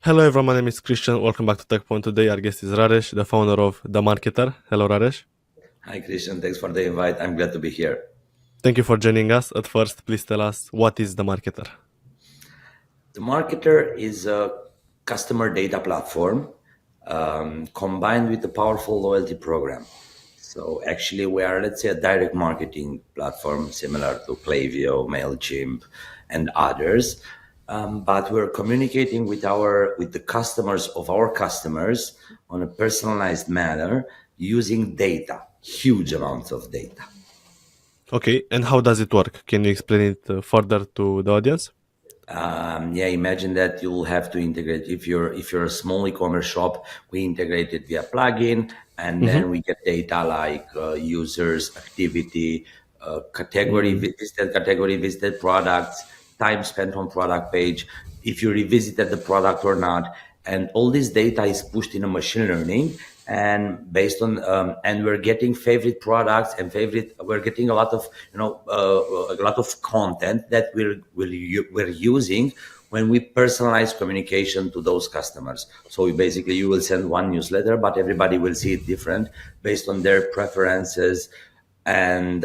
Hello everyone, my name is Christian. Welcome back to Tekpon. Today our guest is Raresh, the founder of theMarketer. Hello Raresh. Hi, Christian. Thanks for the invite. I'm glad to be here. Thank you for joining us. At first, please tell us what is theMarketer. The Marketer is a customer data platform combined with a powerful loyalty program. So actually, we are, let's say, a direct marketing platform similar to Klaviyo, MailChimp, and others. But we're communicating with the customers of our customers on a personalized manner using data, huge amounts of data. Okay, and how does it work? Can you explain it further to the audience? Imagine that you'll have to integrate if you're a small e-commerce shop, we integrate it via plugin, and Mm-hmm. then we get data like users, activity, category visited products, time spent on product page, if you revisited the product or not, and all this data is pushed in a machine learning and based on and we're getting favorite products and we're getting a lot of a lot of content that we're using when we personalize communication to those customers. So you will send one newsletter, but everybody will see it different based on their preferences. And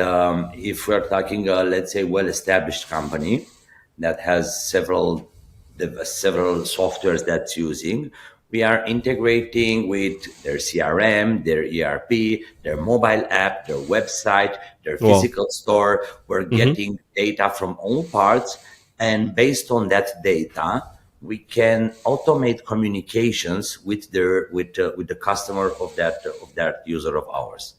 if we're talking let's say well-established company that has several softwares that's using. We are integrating with their CRM, their ERP, their mobile app, their website, their Wow. physical store. We're Mm-hmm. getting data from all parts, and based on that data, we can automate communications with the customer of that user of ours.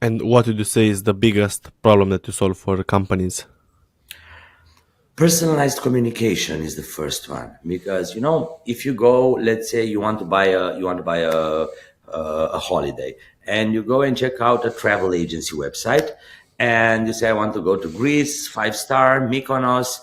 And what would you say is the biggest problem that you solve for companies? Personalized communication is the first one because if you go, let's say you want to buy a holiday, and you go and check out a travel agency website, and you say I want to go to Greece, 5-star Mykonos,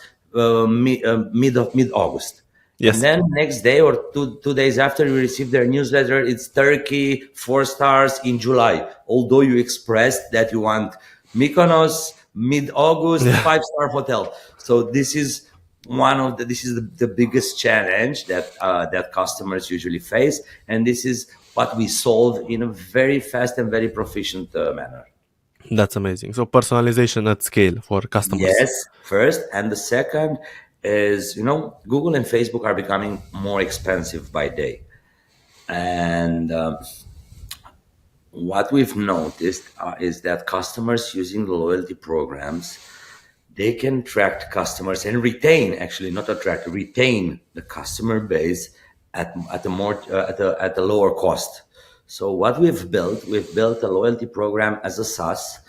mid August. And Yes. then next day or two days after you receive their newsletter, it's Turkey, 4 stars in July. Although you expressed that you want Mykonos, mid-August, Yeah. 5-star hotel. So this is the biggest challenge that customers usually face, and this is what we solve in a very fast and very proficient manner. That's amazing. So personalization at scale for customers. Yes, first. And the second is, Google and Facebook are becoming more expensive by day. And what we've noticed is that customers using the loyalty programs, they can track customers and retain, actually not attract, retain the customer base at a lower cost. So what we've built a loyalty program as a SaaS,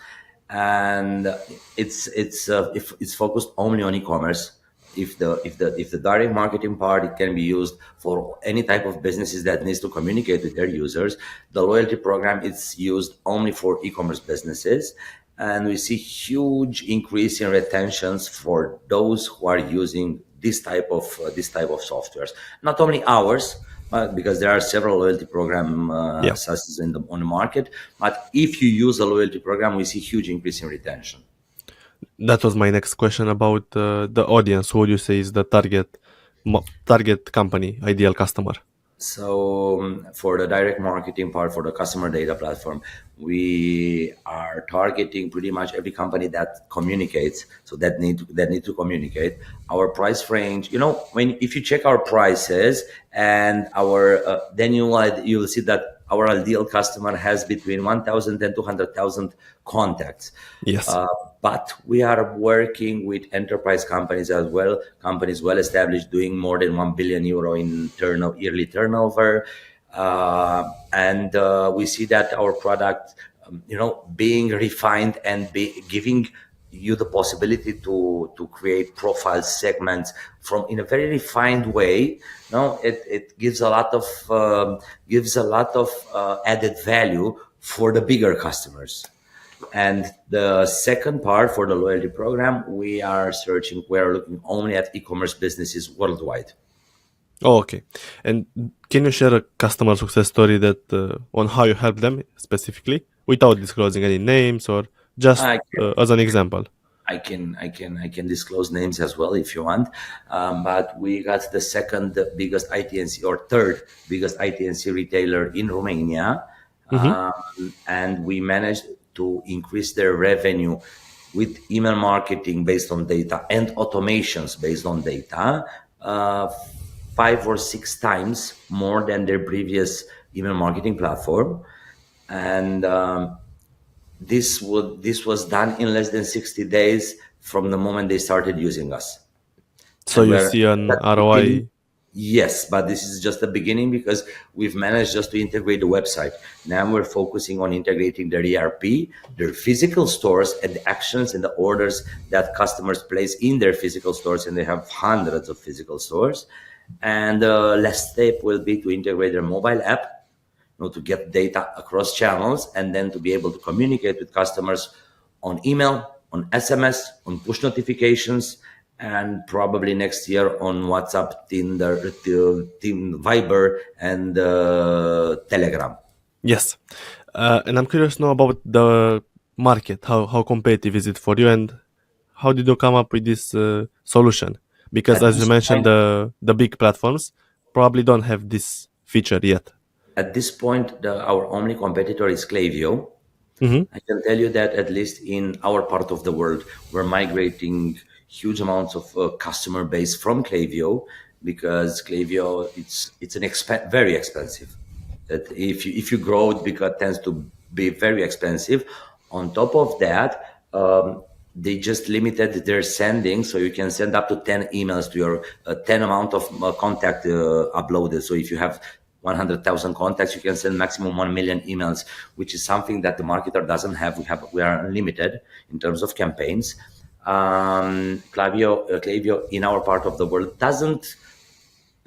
and it's focused only on e-commerce. If the direct marketing part, it can be used for any type of businesses that needs to communicate with their users. The loyalty program, it's used only for e-commerce businesses, and we see huge increase in retentions for those who are using this type of softwares. Not only ours, because there are several loyalty program Yeah. SaaS on the market. But if you use a loyalty program, we see huge increase in retention. That was my next question about the audience. Who would you say is the target company, ideal customer? So for the direct marketing part, for the customer data platform, we are targeting pretty much every company that communicates. So that need to communicate. Our price range, if you check our prices and then you'll see that our ideal customer has between 1,000 and 200,000 contacts. Yes. Uh, but we are working with enterprise companies as well, companies well established, doing more than 1 billion euro in yearly turnover. And we see that our product, being refined and giving you the possibility to create profile segments from in a very refined way. No, it gives a lot of added value for the bigger customers. And the second part, for the loyalty program, we are looking only at e-commerce businesses worldwide. Oh, okay. And can you share a customer success story that on how you help them specifically, without disclosing any names or just I can, as an example? I can disclose names as well if you want. But we got the second biggest ITNC or third biggest ITNC retailer in Romania, Mm-hmm. and we managed to increase their revenue with email marketing based on data and automations based on data, 5 or 6 times more than their previous email marketing platform. And this was done in less than 60 days from the moment they started using us. So And you we're see an at the beginning. ROI. Yes, but this is just the beginning because we've managed just to integrate the website. Now we're focusing on integrating their ERP, their physical stores, and the actions and the orders that customers place in their physical stores, and they have hundreds of physical stores. And the last step will be to integrate their mobile app, to get data across channels, and then to be able to communicate with customers on email, on SMS, on push notifications, and probably next year on WhatsApp, Tinder, Team Viber, and Telegram. Yes. And I'm curious now about the market. How competitive is it for you, and how did you come up with this solution? Because At as you this mentioned, point, the big platforms probably don't have this feature yet. our only competitor is Klaviyo. Mm-hmm. I can tell you that at least in our part of the world, we're migrating huge amounts of customer base from Klaviyo, because Klaviyo it's an very expensive. That if you grow it, because it tends to be very expensive. On top of that, they just limited their sending, so you can send up to 10 emails to your 10 amount of contact uploaded. So if you have 100,000 contacts, you can send maximum 1 million emails, which is something that the marketer doesn't have. We are unlimited in terms of campaigns. Klaviyo in our part of the world doesn't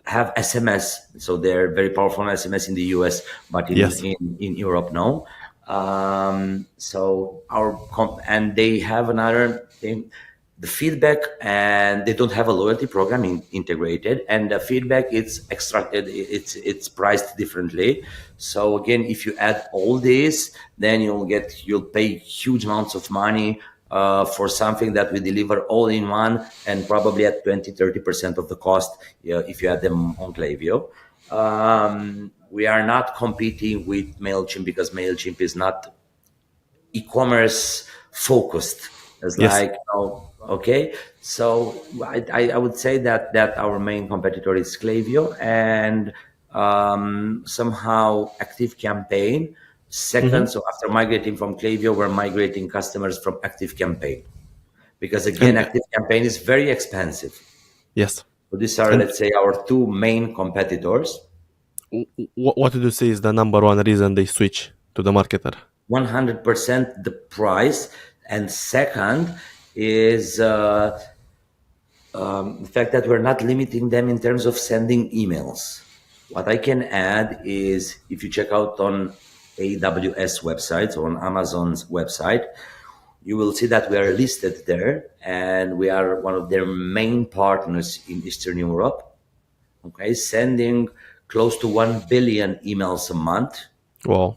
have SMS, so they're very powerful on SMS in the US, but Yes. in Europe, no. So and they have another thing, the feedback, and they don't have a loyalty program integrated, and the feedback it's extracted, it's priced differently. So again, if you add all this, then you'll pay huge amounts of money for something that we deliver all in one, and probably at 20-30% of the cost, if you add them on Klaviyo. We are not competing with MailChimp, because MailChimp is not e-commerce focused. It's Yes. like, okay. So I would say that our main competitor is Klaviyo, and somehow Active Campaign. Mm-hmm. Second, so after migrating from Klaviyo, we're migrating customers from Active Campaign, because again, And Active Campaign is very expensive. yes. So these are, And let's say, our two main competitors. what would you say is the number one reason they switch to the marketer? 100% the price, and second is the fact that we're not limiting them in terms of sending emails. What I can add is, if you check out on AWS websites or on Amazon's website, you will see that we are listed there, and we are one of their main partners in Eastern Europe. Okay, sending close to 1 billion emails a month Wow.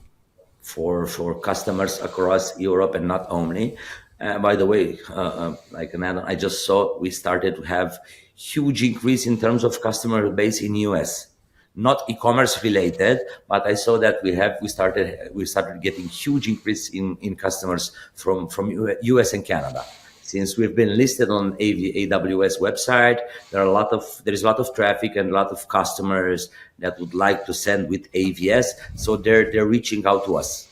for customers across Europe, and not only. By the way, like an add-on, I just saw we started to have huge increase in terms of customer base in US. Not e-commerce related, but I saw that we started getting huge increase in customers from US and Canada. Since we've been listed on AWS website, there is a lot of traffic and a lot of customers that would like to send with AVS, so they're reaching out to us.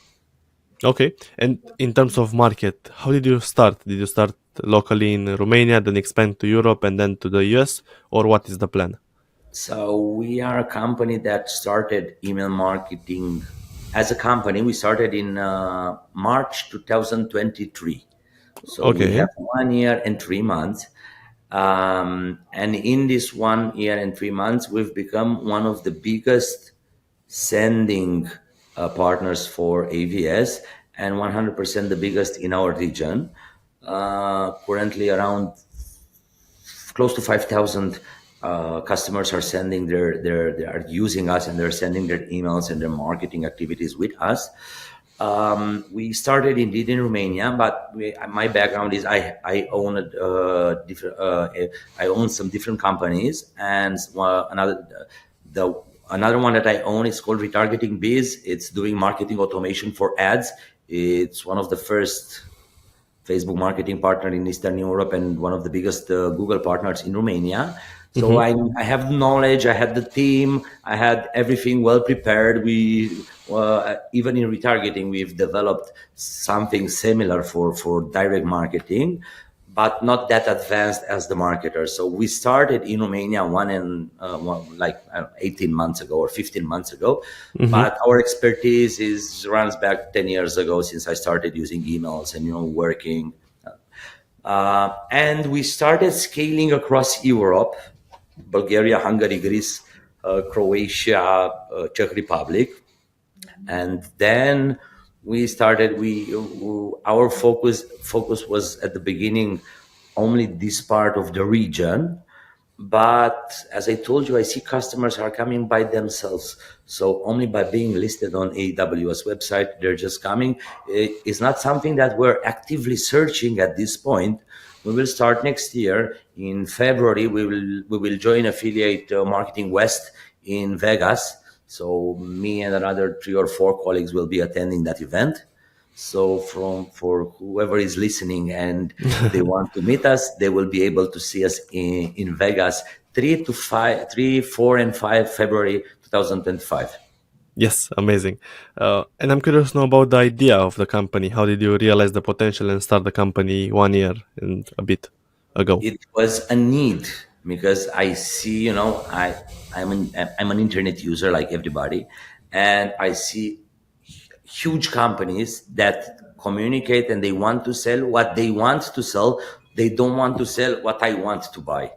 Okay. And in terms of market, how did you start? Did you start locally in Romania, then expand to Europe, and then to the US, or what is the plan? So we are a company that started email marketing as a company. We started in March 2023. So we have Okay. 1 year and 3 months. And in this 1 year and 3 months, we've become one of the biggest sending partners for AVS, and 100% the biggest in our region. Currently, around close to 5,000 customers are sending they are using us, and they're sending their emails and their marketing activities with us. We started indeed in Romania, but my background is I own I own some different companies, and the another one that I own is called Retargeting Biz. It's doing marketing automation for ads. It's one of the first Facebook marketing partner in Eastern Europe and one of the biggest Google partners in Romania. So Mm-hmm. I have the knowledge, I had the team, I had everything well prepared. We even in retargeting, we've developed something similar for direct marketing, but not that advanced as the marketer. So we started in Romania like 18 months ago or 15 months ago. Mm-hmm. But our expertise runs back 10 years ago since I started using emails and working. And we started scaling across Europe, Bulgaria, Hungary, Greece, Croatia, Czech Republic. And then we started our focus was at the beginning only this part of the region, but as I told you, I see customers are coming by themselves. So only by being listed on AWS website, they're just coming. It's not something that we're actively searching at this point. We will start next year in February. We will join affiliate Marketing West in Vegas. So me and another 3 or 4 colleagues will be attending that event. So for whoever is listening and they want to meet us, they will be able to see us in Vegas 3, 4, and 5 February 2025. Yes, amazing. And I'm curious to know about the idea of the company. How did you realize the potential and start the company 1 year and a bit ago? It was a need because I see, I'm an internet user like everybody, and I see huge companies that communicate and they want to sell what they want to sell. They don't want to sell what I want to buy.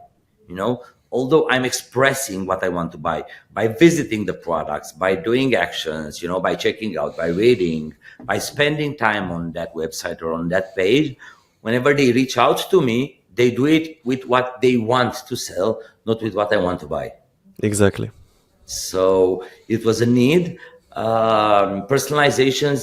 Although I'm expressing what I want to buy by visiting the products, by doing actions, by checking out, by reading, by spending time on that website or on that page. Whenever they reach out to me, they do it with what they want to sell, not with what I want to buy. Exactly. So it was a need. Personalization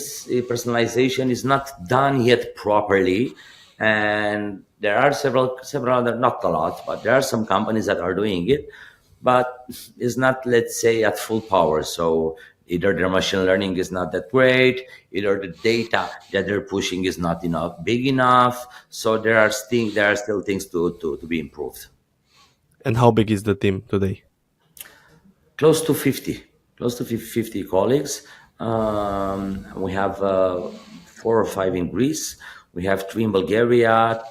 is not done yet properly, and there are several other, not a lot, but there are some companies that are doing it, but it's not, let's say, at full power. So either their machine learning is not that great, either the data that they're pushing is not big enough. So there are still things to be improved. And how big is the team today? Close to 50 colleagues. We have 4 or 5 in Greece. We have 3 in Bulgaria,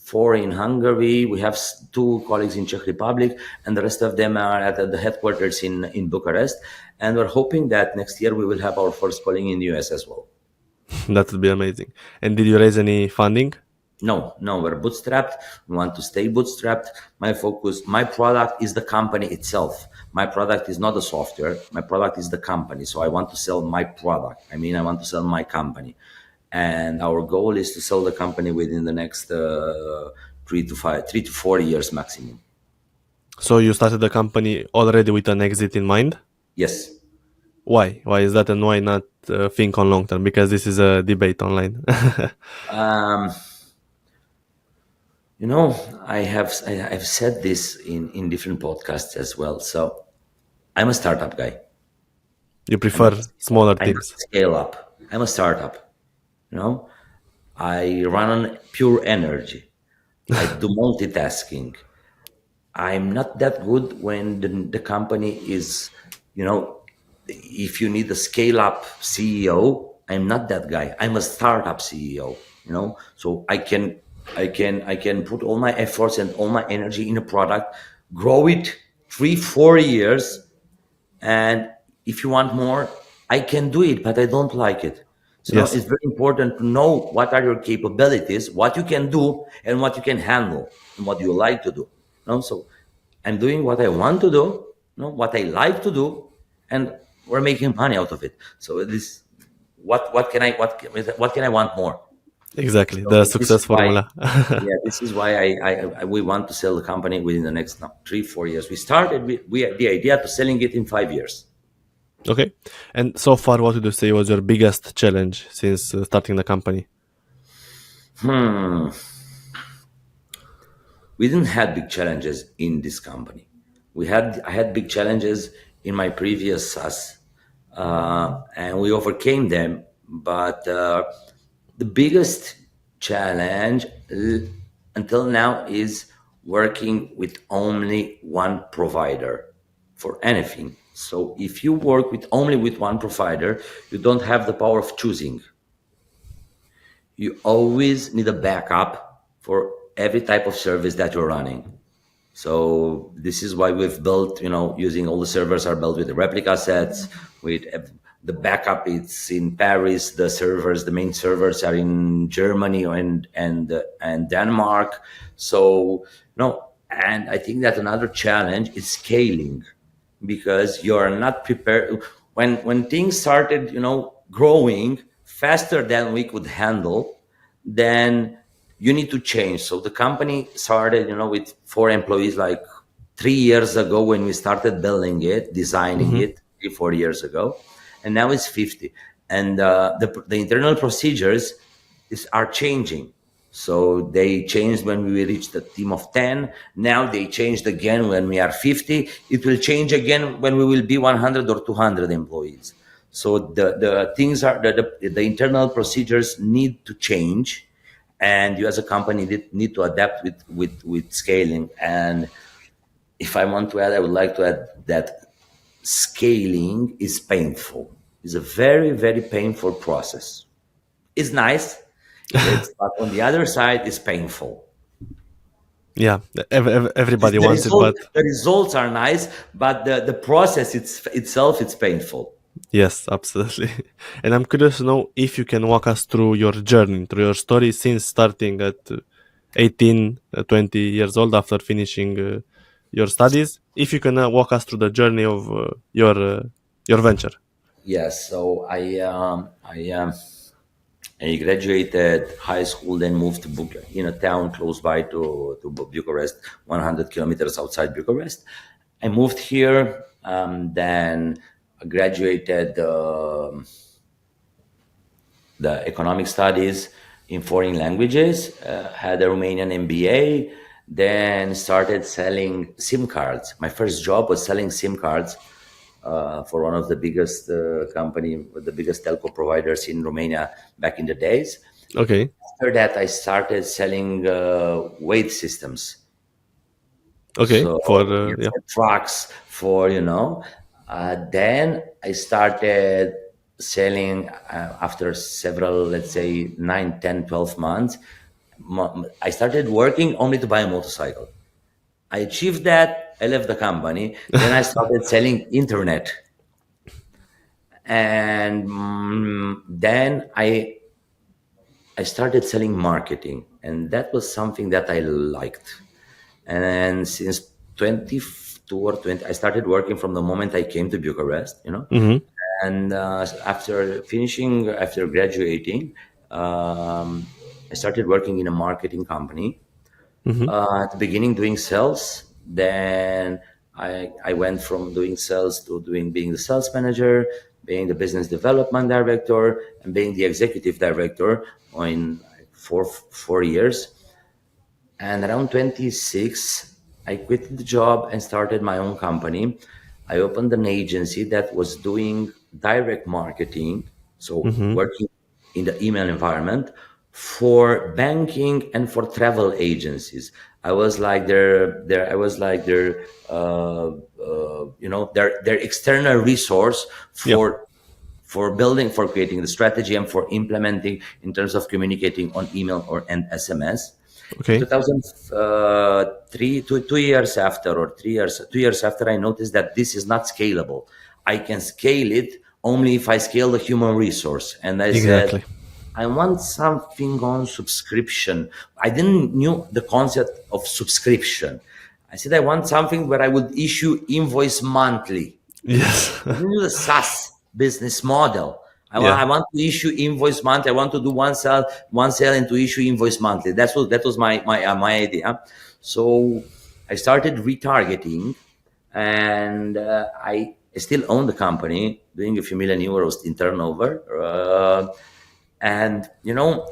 4 in Hungary. We have 2 colleagues in Czech Republic, and the rest of them are at the headquarters in Bucharest. And we're hoping that next year we will have our first colleague in the US as well. That would be amazing. And did you raise any funding? No, we're bootstrapped. We want to stay bootstrapped. My product is the company itself. My product is not the software. My product is the company. So I want to sell my product. I want to sell my company. And our goal is to sell the company within the next 3 to 4 years maximum. So you started the company already with an exit in mind? Yes. Why? Why is that, and why not think on long term? Because this is a debate online. I've said this in different podcasts as well. So I'm a startup guy. You prefer smaller teams? Scale up. I'm a startup. I run on pure energy. I do multitasking. I'm not that good when the company is, if you need a scale up CEO, I'm not that guy. I'm a startup CEO, so I can put all my efforts and all my energy in a product, grow it 3, 4 years. And if you want more, I can do it, but I don't like it. So Yes. it's very important to know what are your capabilities, what you can do, and what you can handle, and what you like to do. So I'm doing what I want to do, what I like to do, and we're making money out of it. So this, what can I want more? Exactly, So the success formula. this is why we want to sell the company within the next 3, 4 years. We started the idea to selling it in 5 years. Okay. And so far, what would you say was your biggest challenge since starting the company? Hmm. We didn't have big challenges in this company. I had big challenges in my previous SaaS, and we overcame them. But the biggest challenge until now is working with only one provider for anything. So if you work with only with one provider, you don't have the power of choosing. You always need a backup for every type of service that you're running. So this is why we've built, using all the servers are built with the replica sets, with the backup. It's in Paris. The main servers are in Germany and Denmark. So no, and I think that another challenge is scaling, because you're not prepared when things started, growing faster than we could handle. Then you need to change. So the company started, with 4 employees, like 3 years ago when we started building it, designing Mm-hmm. it 3 4 years ago, and now it's 50. And the internal procedures are changing. So they changed when we reached the team of 10. Now they changed again when we are 50. It will change again when we will be 100 or 200 employees. So the things are the internal procedures need to change, and you as a company need to adapt with scaling. And if I want to add, I would like to add that scaling is painful. It's a very, very painful process. It's nice, but on the other side, it's painful. Yeah, everybody The wants it, result, but the results are nice, but the process itself, it's painful. yes, absolutely. And I'm curious to know if you can walk us through your journey, through your story since starting at 18, 20 years old after finishing your studies. If you can walk us through the journey of your venture. Yes. So I graduated high school, then moved to in a town close by to Bucharest, 100 kilometers outside Bucharest. I moved here, then graduated the economic studies in foreign languages, had a Romanian MBA, then started selling SIM cards. My first job was selling SIM cards for one of the biggest the biggest telco providers in Romania back in the days. Okay, After that, I started selling weight systems. okay, So for yeah, yeah. for trucks, for then I started selling after several, let's say 9, 10, 12 months. I started working only to buy a motorcycle. I achieved that. I left the company. Then I started selling internet, and then I started selling marketing, and that was something that I liked. And since 22 or 20, I started working from the moment I came to Bucharest, Mm-hmm, And after graduating, I started working in a marketing company. mm-hmm, At the beginning, doing sales. Then I went from doing sales to being the sales manager, being the business development director, and being the executive director in 4 years. And around 26, I quit the job and started my own company. I opened an agency that was doing direct marketing, so mm-hmm. working in the email environment for banking and for travel agencies. I was like their external resource Yeah, for creating the strategy and for implementing in terms of communicating on email or and SMS. In okay. 2003, 2 years after, or 3 years, 2 years after, I noticed that this is not scalable. I can scale it only if I scale the human resource. And I said, Exactly. I want something on subscription. I didn't knew the concept of subscription. I said, I want something where I would issue invoice monthly. Yes. I didn't do the SaaS business model. Yeah. I want to issue invoice monthly. I want to do one sale and to issue invoice monthly. That was my idea. So I started retargeting, and I still own the company, doing a few million euros in turnover. And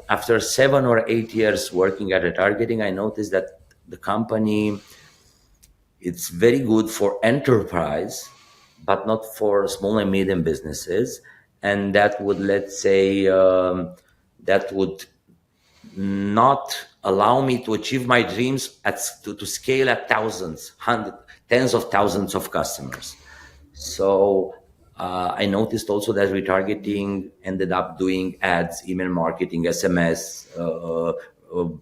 after 7 or 8 years working at retargeting, I noticed that the company, it's very good for enterprise, but not for small and medium businesses. And that would, let's say, that would not allow me to achieve my dreams to scale at thousands, hundreds, tens of thousands of customers. So I noticed also that retargeting ended up doing ads, email marketing, SMS,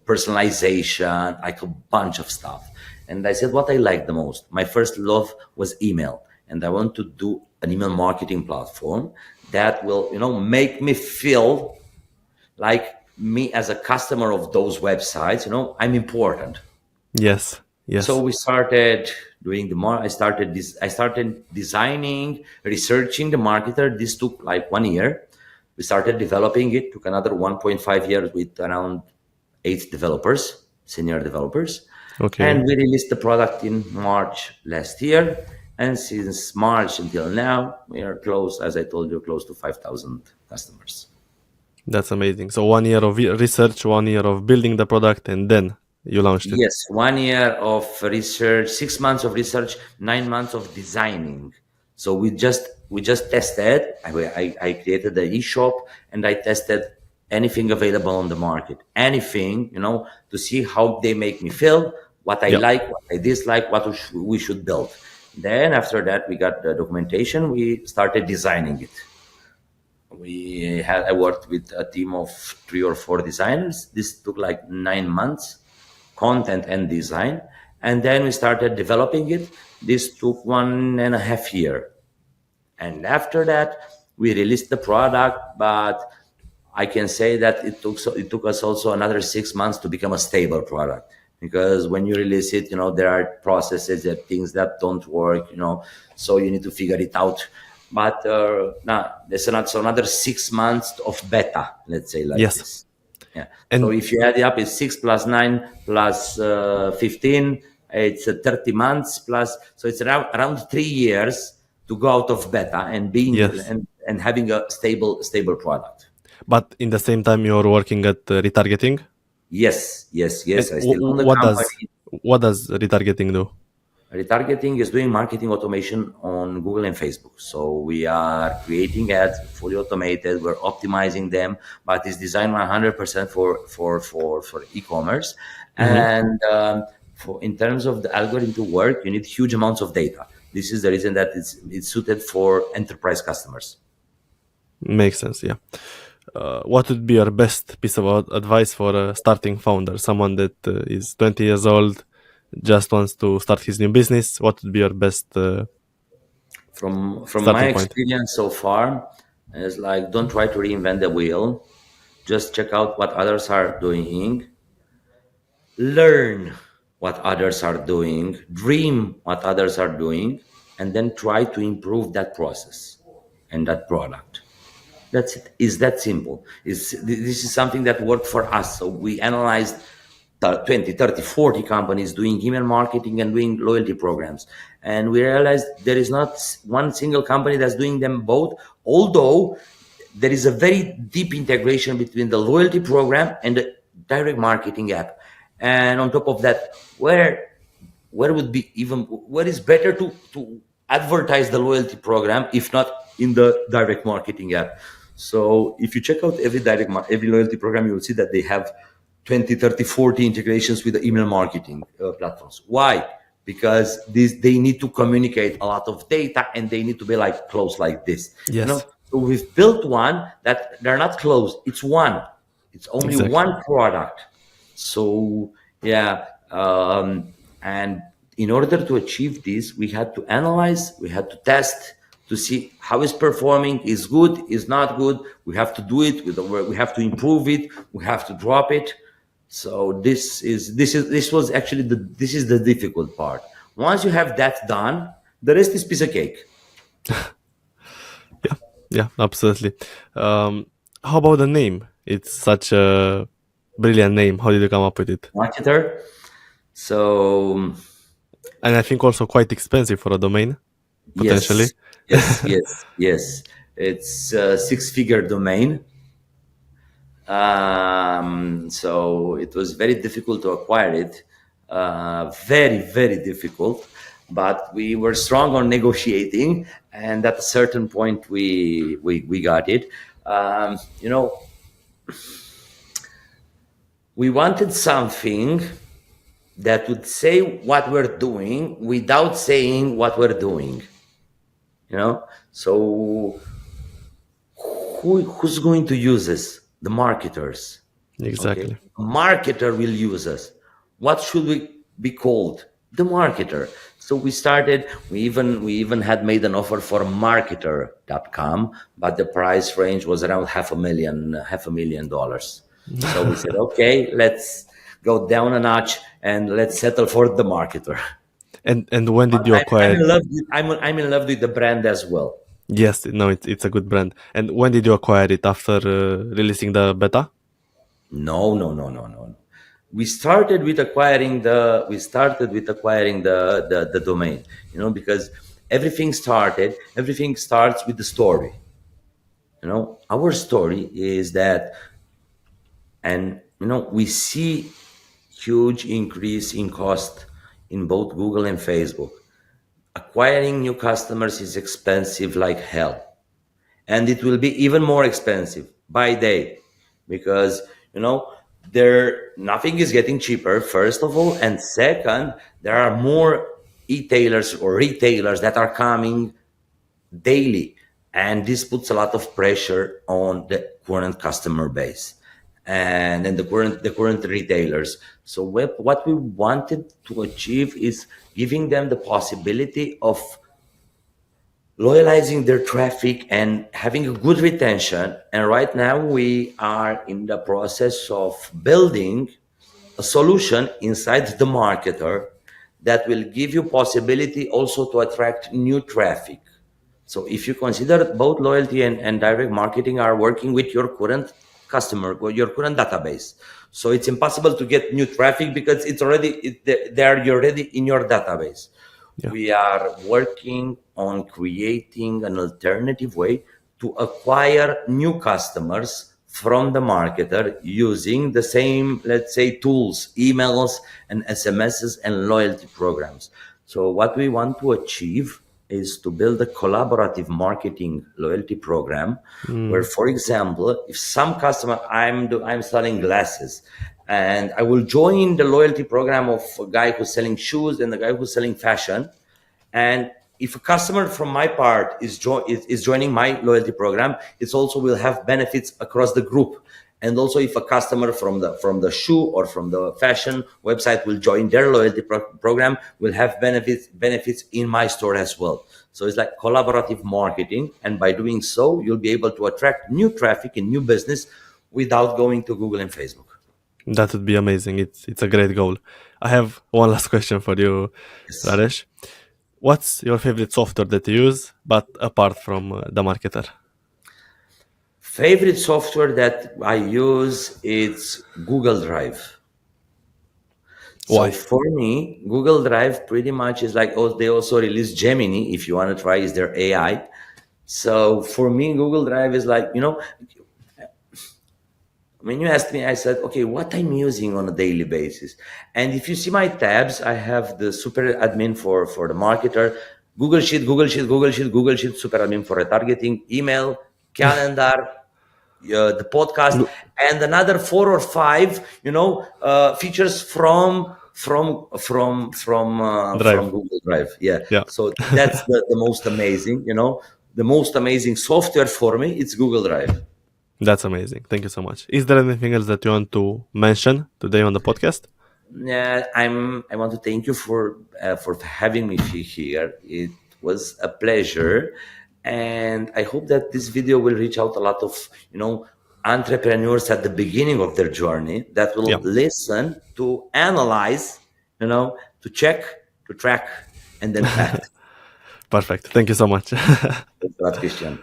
personalization, like a bunch of stuff. And I said, what I like the most, my first love was email. And I want to do an email marketing platform that will, make me feel like me as a customer of those websites, I'm important. Yes. So Yes. we started doing I started designing, researching the marketer. This took like 1 year. We started developing it, took another 1.5 years with around 8 developers, senior developers. Okay. And we released the product in March last year. And since March until now, we are close, as I told you, close to 5,000 customers. That's amazing. So 1 year of research, 1 year of building the product, and then you launched it. Yes, 1 year of research, 6 months of research, 9 months of designing. So we just tested. I created the eShop and I tested anything available on the market, anything, to see how they make me feel, what I Yeah. like, what I dislike, what we should build. Then after that, we got the documentation. We started designing it. I worked with a team of 3 or 4 designers. This took like 9 months, content and design. And then we started developing it. This took 1.5 years. And after that, we released the product, but I can say that it took us also another 6 months to become a stable product. Because when you release it, there are processes, there are things that don't work, so you need to figure it out. But there's another 6 months of beta, let's say like Yes. this. Yeah. And So if you add it up, it's 6 plus 9 plus 15. It's 30 months plus. So it's around 3 years to go out of beta and being yes. and having a stable product. But in the same time, you're working at retargeting. Yes. And I still own the company. what does retargeting do? Retargeting is doing marketing automation on Google and Facebook. So we are creating ads fully automated. We're optimizing them, but it's designed 100% for e-commerce. And in terms of the algorithm to work, you need huge amounts of data. This is the reason that it's suited for enterprise customers. Makes sense. Yeah. What would be your best piece of advice for a starting founder, someone that is 20 years old, just wants to start his new business? What would be your best From my starting point? experience so far, is like, don't try to reinvent the wheel. Just check out what others are doing. Learn what others are doing. Dream what others are doing, and then try to improve that process and that product. That's it. Is that simple? This is something that worked for us. So we analyzed 20, 30, 40 companies doing email marketing and doing loyalty programs. And we realized there is not one single company that's doing them both, although there is a very deep integration between the loyalty program and the direct marketing app. And on top of that, where is better to advertise the loyalty program if not in the direct marketing app? So if you check out every loyalty program, you will see that they have 20, 30, 40 integrations with the email marketing platforms. Why? Because they need to communicate a lot of data and they need to be like close like this. Yes. So we've built one that they're not close. It's one. It's only Exactly. one product. So yeah, and in order to achieve this, we had to analyze, we had to test to see how it's performing, is good, is not good. We have to do it. We have to improve it. We have to drop it. So this is the difficult part. Once you have that done, the rest is piece of cake. Yeah, absolutely. How about the name? It's such a brilliant name. How did you come up with it? Marketer. So And I think also quite expensive for a domain. potentially. Yes, yes. It's a six-figure domain. So it was very difficult to acquire it, very difficult. But we were strong on negotiating, and at a certain point, we got it. You know, we wanted something that would say what we're doing without saying what we're doing. So who's going to use us? The marketers. Okay, Exactly. a marketer will use us. What should we be called? The marketer. So we even had made an offer for marketer.com, but the price range was around $500,000. So we said, okay, let's go down a notch and let's settle for the marketer. And when did you I'm acquire? in love with, I'm in love with the brand as well. Yes, no, it's a good brand. And when did you acquire it? After releasing the beta? No. We started with acquiring the domain, because everything starts with the story. Our story is that, and we see huge increase in cost in both Google and Facebook. Acquiring new customers is expensive like hell. And it will be even more expensive by day, because there nothing is getting cheaper, first of all, and second, there are more e-tailers or retailers that are coming daily, and this puts a lot of pressure on the current customer base and then the current retailers. So what we wanted to achieve is giving them the possibility of loyalizing their traffic and having a good retention. And right now we are in the process of building a solution inside the marketer that will give you possibility also to attract new traffic. So if you consider both loyalty and direct marketing are working with your current customer or your current database, so it's impossible to get new traffic because they're already in your database. Yeah. We are working on creating an alternative way to acquire new customers from the marketer using the same, let's say, tools, emails and SMSs and loyalty programs. So what we want to achieve is to build a collaborative marketing loyalty program where, for example, if some customer, I'm selling glasses, and I will join the loyalty program of a guy who's selling shoes and the guy who's selling fashion. And if a customer from my part is joining my loyalty program, it also will have benefits across the group. And also, if a customer from the shoe or from the fashion website will join their loyalty program, will have benefits in my store as well. So it's like collaborative marketing, and by doing so, you'll be able to attract new traffic and new business without going to Google and Facebook. That would be amazing. It's a great goal. I have one last question for you, Yes. Radesh. What's your favorite software that you use, but apart from the marketer? Favorite software that I use is Google Drive. So Why? for me, Google Drive pretty much is like, they also released Gemini, if you want to try, is their AI. So for me, Google Drive is like, when you asked me, I said, okay, what I'm using on a daily basis. And if you see my tabs, I have the super admin for the marketer, Google Sheet, super admin for retargeting, email, calendar, the podcast, and another 4 or 5, features from Drive. Google Drive. Yeah. Yeah. So that's the most amazing. The most amazing software for me, it's Google Drive. That's amazing. Thank you so much. Is there anything else that you want to mention today on the podcast? Yeah, I want to thank you for having me here. It was a pleasure, and I hope that this video will reach out a lot of entrepreneurs at the beginning of their journey that will listen to analyze, to check, to track, and then act. Perfect. Thank you so much. That's Christian.